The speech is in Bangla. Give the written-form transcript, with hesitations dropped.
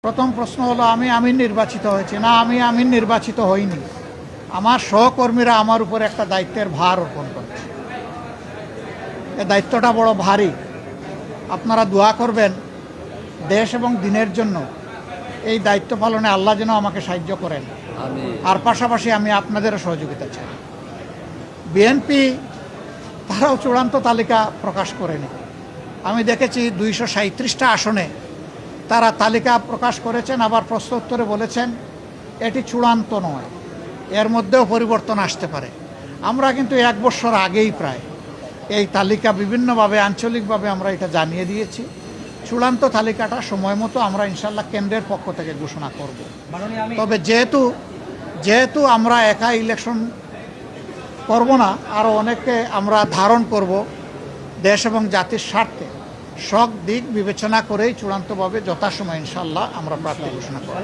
প্রথম প্রশ্ন হলো আমি আমির নির্বাচিত হয়েছি না, আমি আমির নির্বাচিত হইনি। আমার সহকর্মীরা আমার উপর একটা দায়িত্বের ভার অর্পণ করেছে। এই দায়িত্বটা বড় ভারী। আপনারা দোয়া করবেন দেশ এবং দিনের জন্য এই দায়িত্ব পালনে আল্লাহ যেন আমাকে সাহায্য করেন। আর পাশাপাশি আমি আপনাদেরও সহযোগিতা চাই। বিএনপি তারাও চূড়ান্ত তালিকা প্রকাশ করেনি। আমি দেখেছি 237টা আসনে তারা তালিকা প্রকাশ করেছেন, আবার প্রশ্ন উত্তরে বলেছেন এটি চূড়ান্ত নয়, এর মধ্যেও পরিবর্তন আসতে পারে। আমরা কিন্তু 1 বছর আগেই প্রায় এই তালিকা বিভিন্নভাবে আঞ্চলিকভাবে আমরা এটা জানিয়ে দিয়েছি। চূড়ান্ত তালিকাটা সময় মতো আমরা ইনশাল্লাহ কেন্দ্রের পক্ষ থেকে ঘোষণা করব। তবে যেহেতু আমরা একা ইলেকশন করব না, আরও অনেককে আমরা ধারণ করব, দেশ এবং জাতির স্বার্থে সব দিক বিবেচনা করেই চূড়ান্তভাবে যথাসময় ইনশাল্লাহ আমরা প্রার্থী ঘোষণা করব।